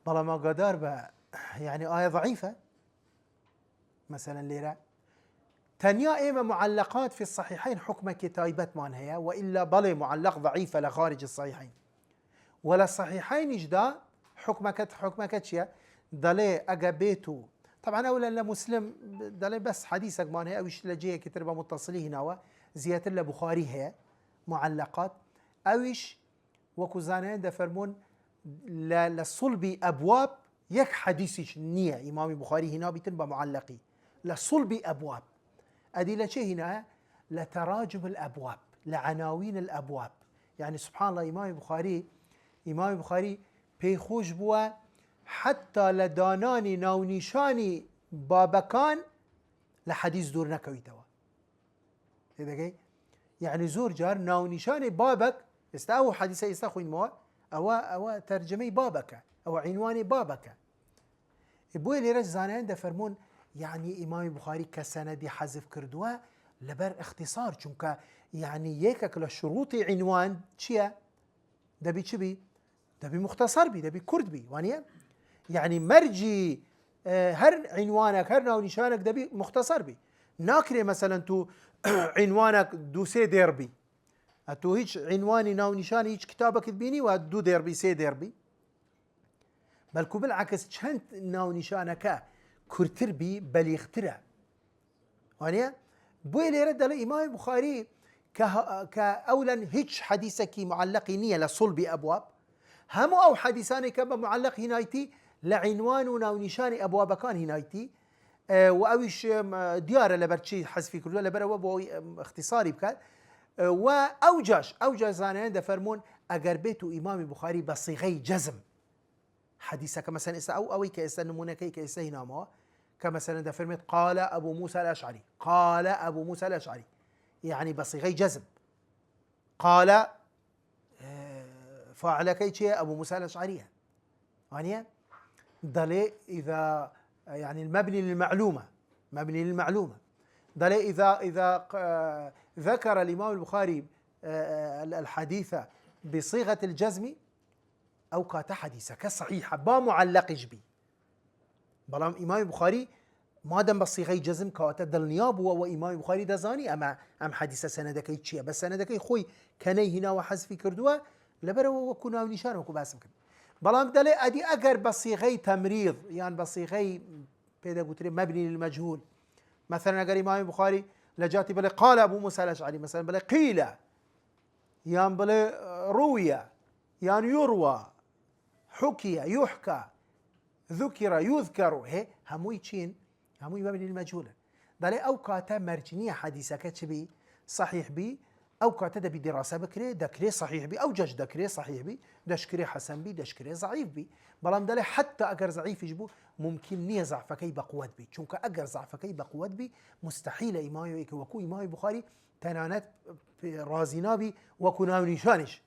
A: بلا ما قدر بقى يعني آية ضعيفة مثلا ليرة تنيا إما معلقات في الصحيحين حكم كتايبت مان هي وإلا بلا معلق ضعيفة لخارج الصحيحين ولا الصحيحين جدا حكمك شيء دلي أجابيتو طبعا أولا لمسلم دلي بس حديثك مان هي أوش لجيه كتربة متصليه هنا زيادة لبخاري هي معلقات أوش وكوزانين دفرمون لصلب أبواب يك حديثش نية إمام البخاري هنا بتنبى معلقي لصلب أبواب أدي لشيء هنا لتراجم الأبواب لعناوين الأبواب يعني سبحان الله إمام البخاري بيخوش بوا حتى لداناني ناونيشاني بابكان لحديث دور نكويتوا تدقي يعني زور جار ناو نشان بابك استاو حديث يستخوين موا او ترجمي بابك او عنوان بابك بوي لي رجزان عنده فرمون يعني امام بخاري كسندي حذف كردوا لبر اختصار چونك يعني يكك لشروط عنوان چيا دبي چبي دبي مختصر بي دبي كرد بي وانيا يعني مرجي هر عنوانك هر ناو نشانك دبي مختصر بي ناكري مثلا تو عنوانك دو سي ديربي تو هيج عنواني ناو نشاني هيج كتابك تبيني ودو ديربي سي ديربي بلكو بالعكس چند ناو نشانك كرتر بي بليغتره وانيا بوي لي رد الامام البخاري كأولا هيج حديثك معلق نية لصلب أبواب هم أو حديثان كما معلق هنايتي لعنوان ونشان أبواب كان هنايتي وأويش ديار لبرشي حذفي كله لبر اختصاري بكال وأوجاش زانين عند فرمون أجر بيتو إمام البخاري بصيغي جزم حديثك مثلا إسا أو كإسا نمونة كإسا هنا كمثلا ده فرمت قال أبو موسى الأشعري يعني بصيغي جزم قال فاعل كيتشي أبو موسى الأشعري يعني ضل إذا يعني المبني للمعلومة ضل إذا ذكر الإمام البخاري الحديث بصيغة الجزم أو كات حديثة كصحيحة با معلق جبي بلام إمام البخاري ما دام بصيغي جزم كات دل نياب وإمام البخاري دزاني أم حديثة سندكي تشيا بس سندكي خوي كني هنا وحذف كردوه لبرو وكنا ونشان وكو باسم كرد بلام دلي أدي أجر بصيغي تمريض يعني بصيغي بيدا قلتلي مبني للمجهول مثلا أجر إمام البخاري لجاتي بلي قال أبو موسى الأشعري مثلا بلي قيل يعني بلي روي يعني يروى حكي يحكى ذكر يذكر هي هموي تشين هموي مبني للمجهول دلي أو كاتا مرجنية حديثة كتبي صحيح بي أو كاتا دبي دراسة بكري دكري صحيح بي أو جج دكري صحيح بي دشكري حسن بي دشكري ضعيف بي بلام دلي حتى أجر ضعيف يجبو ممكن نية ضعفكي بقوة بي چونك أجر ضعفكي بقوة بي مستحيل إمام وكو إمام البخاري تنانات رازينا بي وكنا نشانش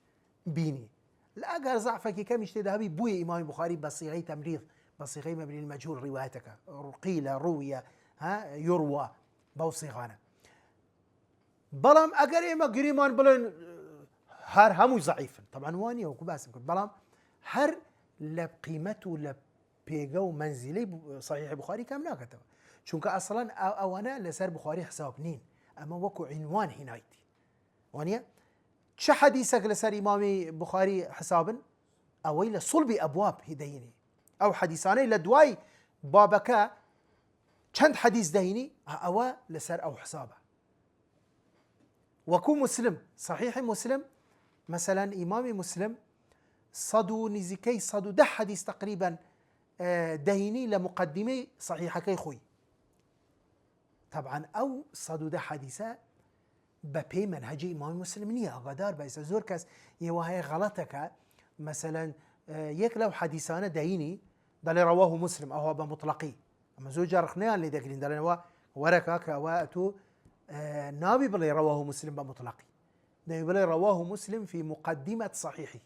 A: بيني الأجر ضعفكي كم اشتدها بوي إمام البخاري بصيغي تمريض بصيغي مبني المجهول روايتك قيل روي يروى بوصيغانا بلام اگر اما قريمان بلن هر همو ضعيف طبعا واني وكو باسم كنت بلام هر لقيمته لبيغو منزلي صحيح البخاري كم ناكتب چونك اصلا اوانا لسر بخاري حساب نين اما وكو عنوان هنايتي وانيا چه حديثك لسر امام بخاري حسابا اوي لصلب ابواب هديني او حديثاني لدواي بابك چند حديث دهيني اوا لسر او حسابه وكو مسلم صحيح مسلم مثلا إمام مسلم صدو نزكي صدو ده حديث تقريبا دهيني لمقدمي صحيحة كي خوي طبعا أو صدو ده حديثة ببي منهجي إمام مسلم نية غدار بيس زور كاس يوهي غلطك مثلا يك لو حديثانا دهيني دالي رواه مسلم أو بمطلقي أما زور جارخنيان اللي داكلين دالي وركاك واتو نابي بلي رواه مسلم بمطلقي نابي بلي رواه مسلم في مقدمة صحيحه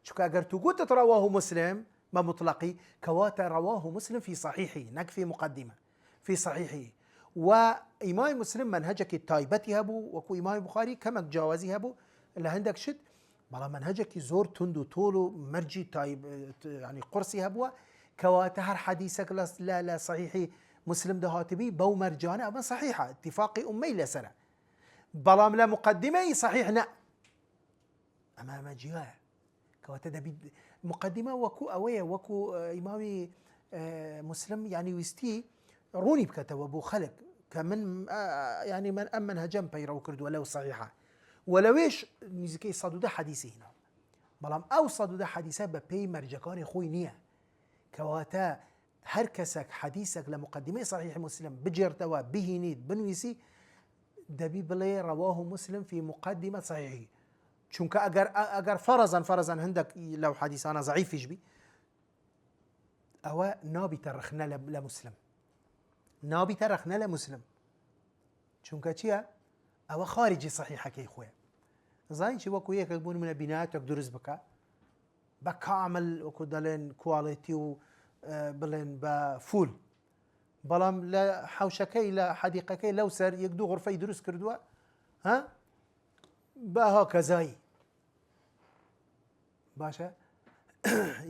A: شو كأجر تقول رواه مسلم بمطلقي كواتا رواه مسلم في صحيحه نك في مقدمة في صحيحه وإمام مسلم منهجك التايبتي هبو وكو إمام البخاري كما جوازي هبو اللي عندك شد بلا منهجك زور تندو طولو مرجي تايب يعني قرصي هبوا كواتا هر حديثك لا صحيحي مسلم دهاتبي بو مرجانة أما صحيحة اتفاقي أمي لسنة بلام لا مقدمة صحيحنا أما مجيئة كواتدا مقدمة وكو أوية وكو إمامي مسلم يعني ويستي روني بكتب أبو خلق كمن يعني من أمن هجم بيرو كرد ولو صحيحة ولويش نزكي صدو ده حديثي هنا بلام أو صدو ده حديثة ببي مرجكاني خوي نية كواتا هر كسك حديثك لمقدمة صحيح مسلم بجرتوا بهنيد بنويسي دبي بلي رواه مسلم في مقدمة صحيحه چونك اگر فرضا عندك لو حديث انا ضعيف يجبي او نابي ترخنا لمسلم نابی تەرەخنە لە مسلم چونکە چییە ئەوە خارجی صحیحەکەی خۆیە زانین چی وەکو یەکێک بوون منە بینایەتێک دروست بکە بە کامل وەکو دەڵێن کواڵێتی و بڵێن بە فول بەڵام لە حوشەکەی لە حەدیقەکەی لەو سەر یەک دوو غرفەی دروست کردووە ها بەها کەزایی باشە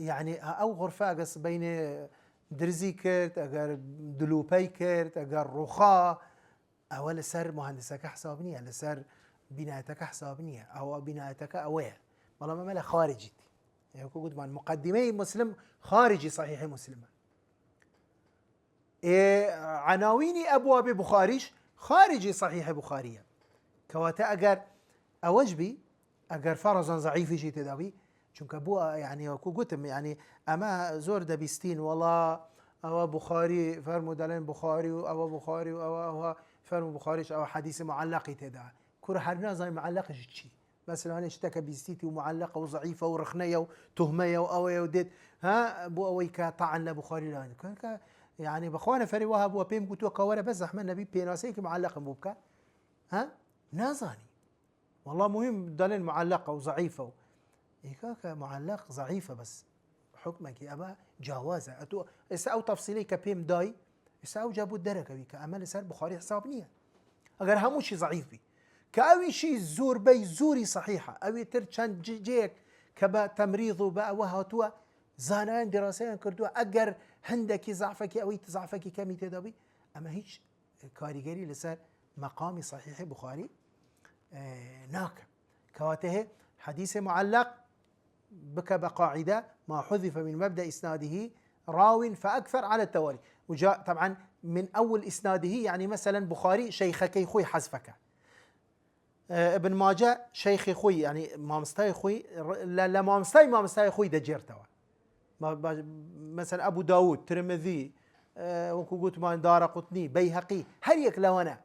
A: یعنی ئەو غرفە ئەگەس بینێ درزی کرد ئەگەر دلوپەی کرد ئەگەر ڕووخا ئەوە لەسەر مهندسەکە حساب نییە لەسەر بینایەتەکە حساب نییە ئەوە بینایەتەکە ئەوەیە بەڵام ئەمە لە خارجیت وەکو گوتمان مقدمەی مسلم خارجی صحیح مسلمە عناوینی ئەبوابی بخاریش خارجی صحیح بخاریە کەواتە ئەگەر ئەوەش بی ئەگەر فەرەزان زەعیفیشی تێدابی چونکە بووە یعنی وەکو گوتم یعنی ئەمە زۆر دەبیستین وەڵا ئەوە بخاری فەرمو دەڵێن بخاری و ئەوە بخاری و ئەوە فەرمو بخاریش ئەوە حەدیثی معلقی تێدا کوڕ هەر نازانین معلقش چی بەس لەوانەیە شتێکە بیستیتی و معلقە و زەعیفە و ڕخنەیە و تهمەیە و ئەوەیە و دێت ها بۆ ئەوەی کە تەعەن لە بخاری لایەن کە یعنی بەخوا نەفەری وها بووە پێم گوتووە کە وەرە بەس زەحمەت نەبی پێناسەیەکی معلقم بوو بکە ها نازانی والله مهم دەڵێن معلقە و زەعیفە و ئیکاکە معلق زەعیفە بەس حکمێکی ئەمە جیاوازە ئێستا ئەو تەفسیلەی کە پێم دای ئێستا ئەو جا بوو دەرەکەوی کە ئەمە لەسەر بخاری حساب نییە ئەگەر هەمووشی زەعیف بی کە ئەویشی زۆربەی زوری صحیحە ئەوی تر چەند جێک کە بە تەمریض و بە ئەوە هاتووە زانایان دیڕاسەیان کردووە ئەگەر هەندێکی زعفێکی ئەوەی زعفێکی کەمی تێدابی ئەمە هیچ کاریگەری لەسەر مەقامی صحیحی بخاری ناکە کەواتە هەیە حەدیث معلق بك بقاعدة ما حذف من مبدأ إسناده راو فأكثر على التوالي وجاء طبعا من أول إسناده يعني مثلا بخاري شيخكي خوي حذفك ابن ماجه شيخي خوي يعني مامستاي خوي لا مامستاي خوي دجيرتوا مثلا أبو داود ترمذي وكو قلت ما دار قطني بيهقي هريك لو أنا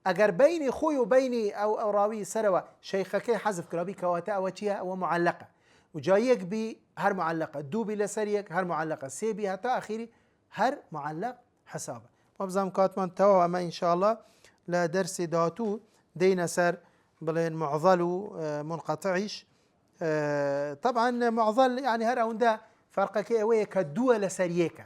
A: أجر بيني خوي وبيني أو راوي سروا شيخكي حذف كرابي كواتا وتيها ومعلقة وجايك بي هر معلقة دوبي لسريك هر معلقة سيبي حتى أخيري هر معلق حسابه وبزام كاتمان توا أما إن شاء الله لا درس داتو دينا سر بلين معضل منقطعش طبعا معضل يعني هر أوندا فرقك أوي كدول سريك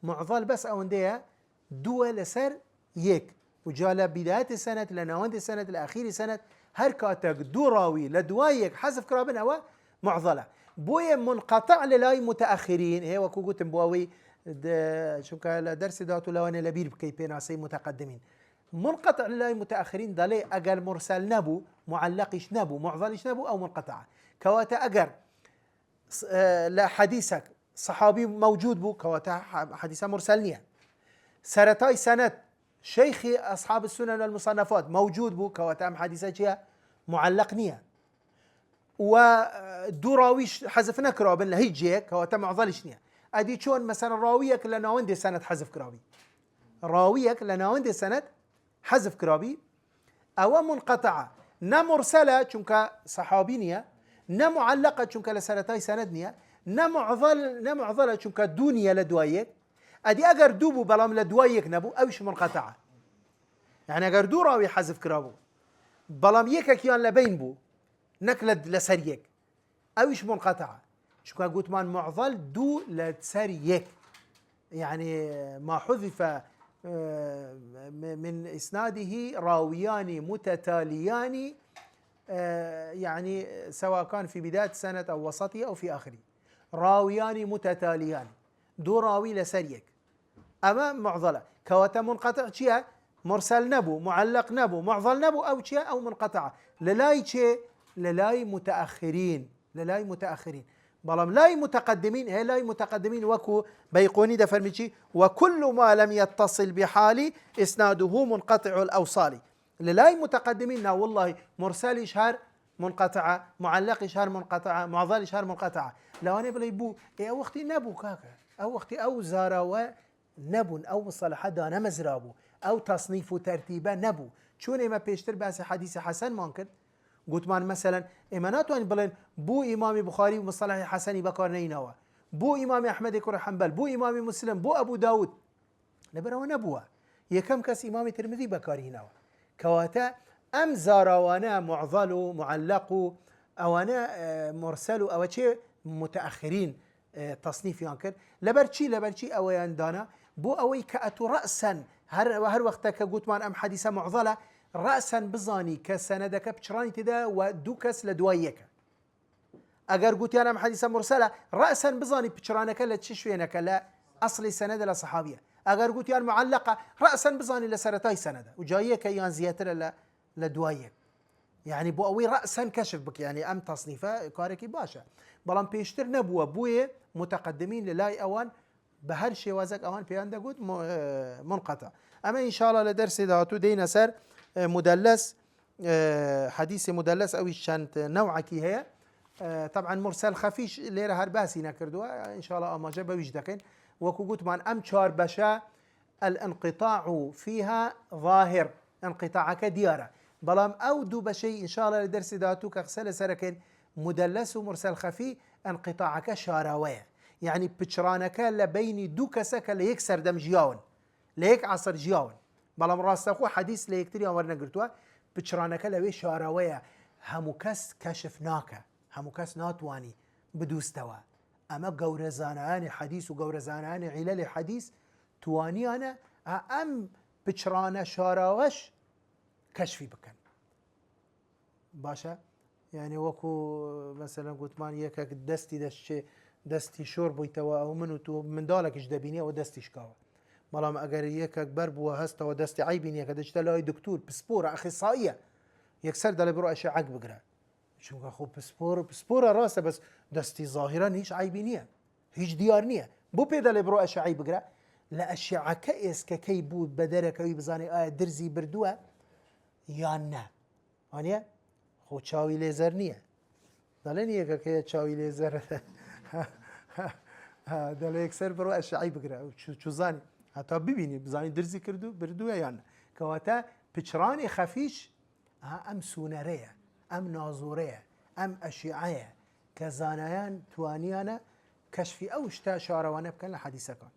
A: معضل بس أوندا دول سر يك وجالا بداية السنة لنواند السنة لأخير السنة هر كاتك دو راوي لدوايك حذف كرابن أو معضلة بويا منقطع للاي متأخرين هي وكو قلت بواوي شو كان درس داتو لواني لبير بكي بيناسي متقدمين منقطع للاي متأخرين دالي أقل مرسل نبو معلقش نبو معضلش نبو أو منقطع كواتا أقر لا حديثك صحابي موجود بو كواتا حديثة مرسلنية سرتاي سنة شيخي أصحاب السنن والمصنفات موجود بو كواتا حديثة معلق نية ودو راويش حذفنا كرابن لهيجيك كواتا معضلش نية أدي شون مثلا راويك لناوندي سنة حذف كرابي راويك لناوندي سنة حذف كرابي أو منقطعة نا مرسلة چونك صحابي نية نا معلقة چونك لسرتاي سند نية نا معضلة چونك دونية لدوايك أدي أجر دوبو بلام لدوايك نبو أوش منقطعة يعني أجر دو راوي حذف كرابو بلام يكك يان لبين بو نكلد لسريك أوش منقطعة شو قلت مان معضل دو لسريك يعني ما حذف من إسناده راويان متتاليان يعني سواء كان في بداية السنة أو وسطها أو في آخره راويان متتاليان دو راوي لسريك أما معضلة كواتا منقطع شيء مرسل نبو معلق نبو معضل نبو أو شيء أو منقطعة للاي شيء للاي متأخرين بلام لاي متقدمين هي لاي متقدمين وكو بيقوني ده فرميشي وكل ما لم يتصل بحال إسناده منقطع الأوصال للاي متقدمين والله مرسل شهر منقطعة معلق شهر منقطعة معضل شهر منقطعة لو أنا بلا يبو أو وقتي نبو كاكا أو وقتي أو زاروا نبون أو مصطلح حدا أنا مزرابو أو تصنيف وترتيبه نبو شون إما بيشتر بس حديث حسن ممكن قلت مان مثلا إمانات وين بلين بو إمام بخاري ومصطلح حسني بكار نينوا بو إمام أحمد كر حنبل بو إمام مسلم بو أبو داود نبرا ونبوه يكم كس إمام الترمذي بكارهناوه كواتا أم زاراوانا معضل معلق أوانا مرسل أو شيء متأخرين تصنيف ينكر لبرشي أو يندانا بو أوي كأتو رأسا هر وقتك قلت مان أم حديثة معضلة رأسا بزاني كسندك بشراني تدا ودوكس لدوايك اگر قلت انا حديثه مرسله راسا بزاني بشرانك لا تشوينك لا اصلي سند لصحابيه اگر قلت انا معلقه راسا بزاني لسرتاي سند وجايك يان زياتر لدوايك يعني بو اوي راسا كشف بك يعني ام تصنيفه كاركي باشا بلان بيشتر نبوه بويه متقدمين للاي اوان بهر شيء وازك اوان في عنده قلت منقطع اما ان شاء الله لدرس داتو دينا سر مدلس حديث مدلس او شانت نوعك هي طبعا مرسل خفيش ليره هرباسي نكردوا ان شاء الله اما جاب ويجدكن وكو قلت مان ام شار بشا الانقطاع فيها ظاهر انقطاعك دياره بلام او دو بشيء ان شاء الله لدرس داتو كغسل سركن مدلس ومرسل خفي انقطاعك شاراويه يعني بتشرانك لبين دو كسك ليكسر دم جياون ليك عصر جياون بلام راستخو حديث ليكتري امرنا قلتوا بتشرانك لوي شاراويه همكس كشفناك همكس ناتواني بدوستوا اما قورزاناني حديث وقورزاناني علل حديث تواني انا ام بتشرانا شاراوش كشفي بكن باشا يعني وكو مثلا قلت مان يكك دستي شرب ويتوا او منو تو من دالك جدبيني او دستي شكاوه مالام اگر يكك بربو هستا ودستي عيبين يكك دجتلاي دكتور بسبوره اخصائيه يكسر دل برو اشعه بقرا شو خو بسپور راسه بس دستي ظاهرا هيش عيبي نيه هيش ديار نيه بو بيدل برو اشعه بقرا لا اشعه كاس كي بود بدرك وي بزاني درزي بردوه يانا انيا خو چاوي ليزر نيه دلني كي چاوي ليزر دل يكسر برو اشعه بقرا شو زاني حتى ببيني بزاني درزي كردو بردوه يانا كواتا بچراني خفيش ام سونريه ام نازوريه ام اشعه كزانيان توانيانا كشفي او اشتا شاروانا بكن لحديثه كان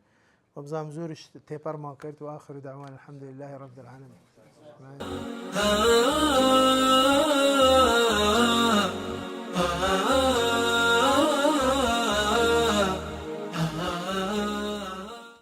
A: وبزام زورش تيبر ما كرت واخر دعوانا الحمد لله رب العالمين